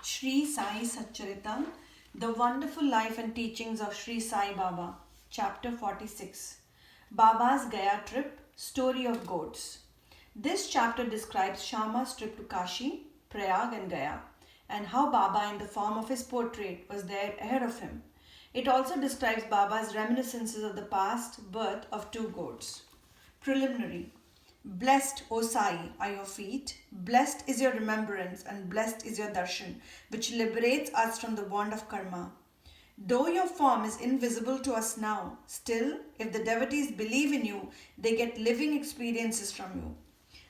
Shri Sai Satcharita, The Wonderful Life and Teachings of Shri Sai Baba, Chapter 46, Baba's Gaya Trip, Story of Goats. This chapter describes Shama's trip to Kashi, Prayag and Gaya, and how Baba in the form of his portrait was there ahead of him. It also describes Baba's reminiscences of the past birth of two goats. Preliminary. Blessed, O Sai, are your feet, blessed is your remembrance, and blessed is your darshan, which liberates us from the bond of karma. Though your form is invisible to us now, still, if the devotees believe in you, they get living experiences from you.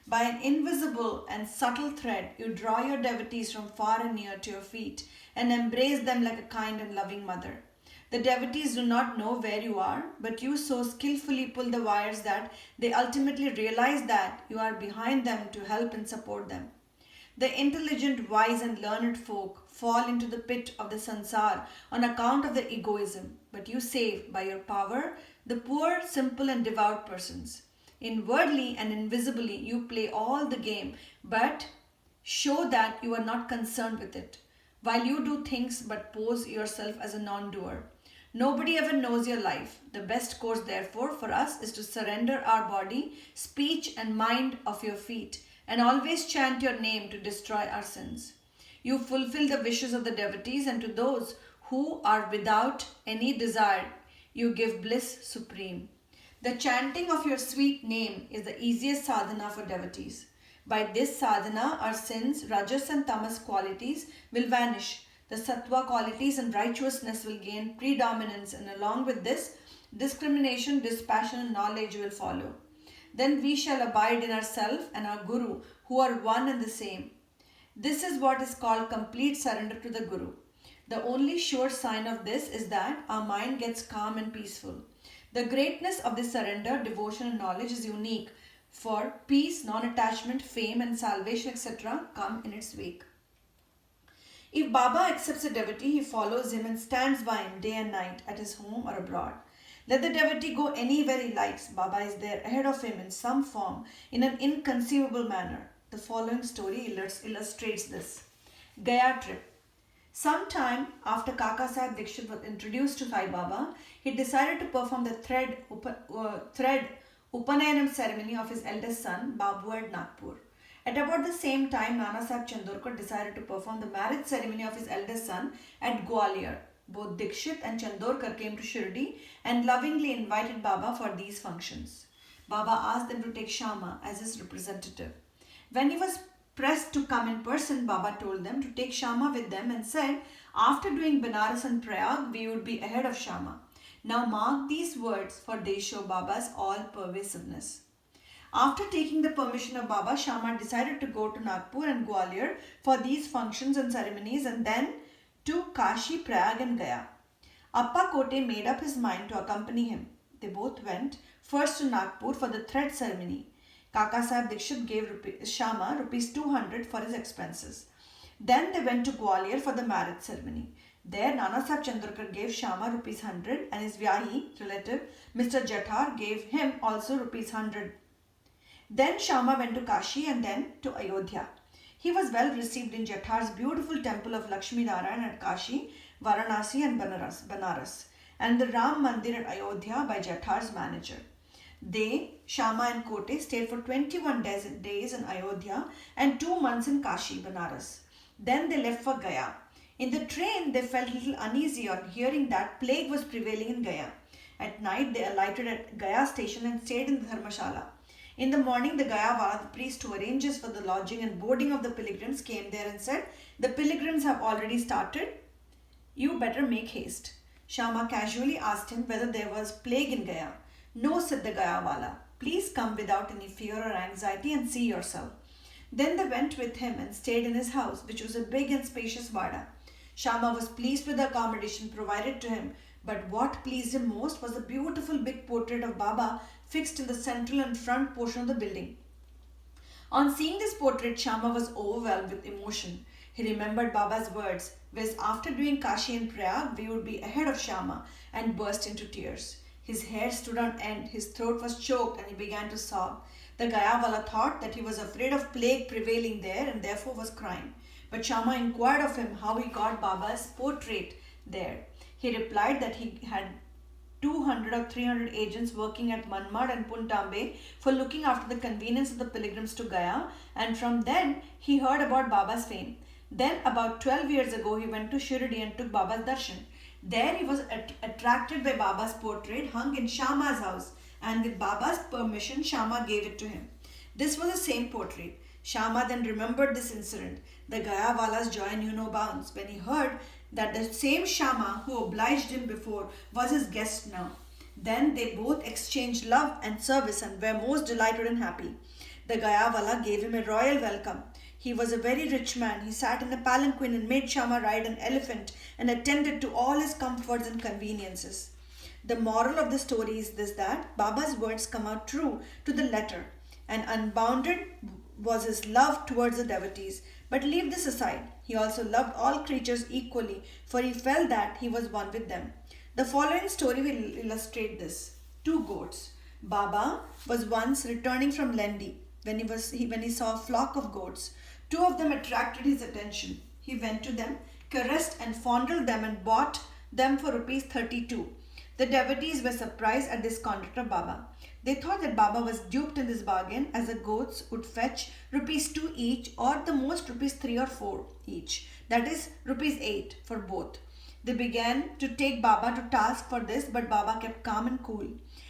By an invisible and subtle thread, you draw your devotees from far and near to your feet and embrace them like a kind and loving mother. The devotees do not know where you are, but you so skillfully pull the wires that they ultimately realize that you are behind them to help and support them. The intelligent, wise, and learned folk fall into the pit of the sansar on account of their egoism, but you save, by your power, the poor, simple, and devout persons. Inwardly and invisibly, you play all the game, but show that you are not concerned with it, while you do things but pose yourself as a non-doer. Nobody ever knows your life. The best course, therefore, for us is to surrender our body, speech, and mind of your feet, and always chant your name to destroy our sins. You fulfill the wishes of the devotees, and to those who are without any desire, you give bliss supreme. The chanting of your sweet name is the easiest sadhana for devotees. By this sadhana, our sins, rajas and tamas qualities will vanish. The sattva qualities and righteousness will gain predominance, and along with this, discrimination, dispassion, and knowledge will follow. Then we shall abide in ourself and our Guru, who are one and the same. This is what is called complete surrender to the Guru. The only sure sign of this is that our mind gets calm and peaceful. The greatness of this surrender, devotion, and knowledge is unique, for peace, non-attachment, fame, and salvation, etc. come in its wake. If Baba accepts a devotee, he follows him and stands by him day and night at his home or abroad. Let the devotee go anywhere he likes. Baba is there ahead of him in some form, in an inconceivable manner. The following story illustrates this. Gaya trip. Sometime after Kaka Sahib Dikshit was introduced to Sai Baba, he decided to perform the thread Upanayanam ceremony of his eldest son, Babu, at Nagpur. At about the same time, Nana Sahib Chandorkar decided to perform the marriage ceremony of his eldest son at Gwalior. Both Dikshit and Chandorkar came to Shirdi and lovingly invited Baba for these functions. Baba asked them to take Shama as his representative. When he was pressed to come in person, Baba told them to take Shama with them and said, after doing Banaras and Prayag, we would be ahead of Shama. Now mark these words, for they show Baba's all-pervasiveness. After taking the permission of Baba, Shama decided to go to Nagpur and Gwalior for these functions and ceremonies, and then to Kashi, Prayag and Gaya. Appa Kote made up his mind to accompany him. They both went first to Nagpur for the thread ceremony. Kaka Sahib Dikshit gave Shama rupees 200 for his expenses. Then they went to Gwalior for the marriage ceremony. There, Nana Sahib Chandorkar gave Shama rupees 100 and his Vyahi relative, Mr. Jathar, gave him also rupees 100. Then Shama went to Kashi and then to Ayodhya. He was well received in Jathar's beautiful temple of Lakshmi Narayan at Kashi, Varanasi and Banaras, and the Ram Mandir at Ayodhya by Jathar's manager. They, Shama and Kote, stayed for 21 days in Ayodhya and 2 months in Kashi, Banaras. Then they left for Gaya. In the train, they felt a little uneasy on hearing that plague was prevailing in Gaya. At night, they alighted at Gaya station and stayed in the Dharmashala. In the morning, the Gayawala, the priest who arranges for the lodging and boarding of the pilgrims, came there and said, the pilgrims have already started. You better make haste. Shama casually asked him whether there was plague in Gaya. No, said the Gayawala. Please come without any fear or anxiety and see yourself. Then they went with him and stayed in his house, which was a big and spacious vada. Shama was pleased with the accommodation provided to him, but what pleased him most was the beautiful big portrait of Baba fixed in the central and front portion of the building. On seeing this portrait, Shama was overwhelmed with emotion. He remembered Baba's words, whereas after doing Kashi and Prayag, we would be ahead of Shama, and burst into tears. His hair stood on end, his throat was choked, and he began to sob. The Gayawala thought that he was afraid of plague prevailing there and therefore was crying. But Shama inquired of him how he got Baba's portrait there. He replied that he had 200 or 300 agents working at Manmad and Puntambe for looking after the convenience of the pilgrims to Gaya, and from then he heard about Baba's fame. Then, about 12 years ago, he went to Shirdi and took Baba's darshan. There he was attracted by Baba's portrait hung in Shama's house, and with Baba's permission, Shama gave it to him. This was the same portrait. Shama then remembered this incident. The Gayawala's joy knew no bounds when he heard that the same Shama who obliged him before was his guest now. Then they both exchanged love and service and were most delighted and happy. The Gayawala gave him a royal welcome. He was a very rich man. He sat in a palanquin and made Shama ride an elephant and attended to all his comforts and conveniences. The moral of the story is this, that Baba's words come out true to the letter, and unbounded was his love towards the devotees. But leave this aside. He also loved all creatures equally, for he felt that he was one with them. The following story will illustrate this. Two goats. Baba was once returning from Lendi when he saw a flock of goats. Two of them attracted his attention. He went to them, caressed and fondled them, and bought them for rupees 32. The devotees were surprised at this conduct of Baba. They thought that Baba was duped in this bargain, as the goats would fetch rupees 2 each, or the most rupees 3 or 4 each. That is rupees 8 for both. They began to take Baba to task for this, but Baba kept calm and cool.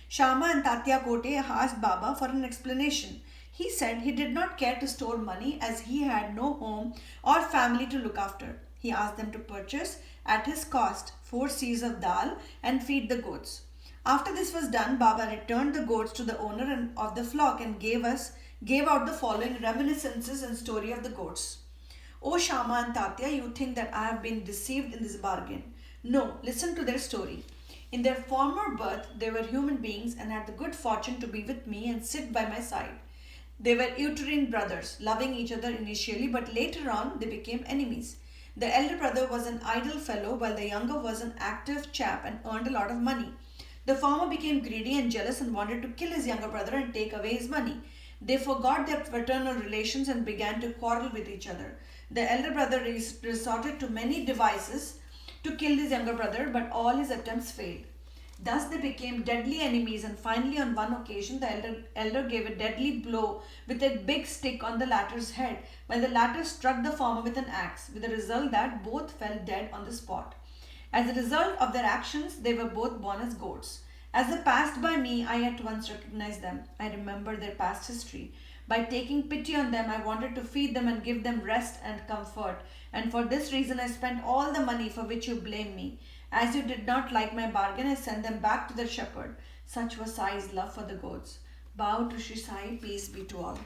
Shama and Tatya Kote asked Baba for an explanation. He said he did not care to store money as he had no home or family to look after. He asked them to purchase at his cost 4 seers of dal and feed the goats. After this was done, Baba returned the goats to the owner of the flock and gave out the following reminiscences and story of the goats. O Shama and Tatya, you think that I have been deceived in this bargain. No, listen to their story. In their former birth, they were human beings and had the good fortune to be with me and sit by my side. They were uterine brothers, loving each other initially, but later on they became enemies. The elder brother was an idle fellow, while the younger was an active chap and earned a lot of money. The former became greedy and jealous and wanted to kill his younger brother and take away his money. They forgot their fraternal relations and began to quarrel with each other. The elder brother resorted to many devices to kill his younger brother, but all his attempts failed. Thus they became deadly enemies, and finally on one occasion the elder gave a deadly blow with a big stick on the latter's head, while the latter struck the former with an axe, with the result that both fell dead on the spot. As a result of their actions, they were both born as goats. As they passed by me, I at once recognized them. I remembered their past history. By taking pity on them, I wanted to feed them and give them rest and comfort, and for this reason I spent all the money for which you blame me. As you did not like my bargain, I sent them back to the shepherd. Such was Sai's love for the goats. Bow to Shri Sai, peace be to all.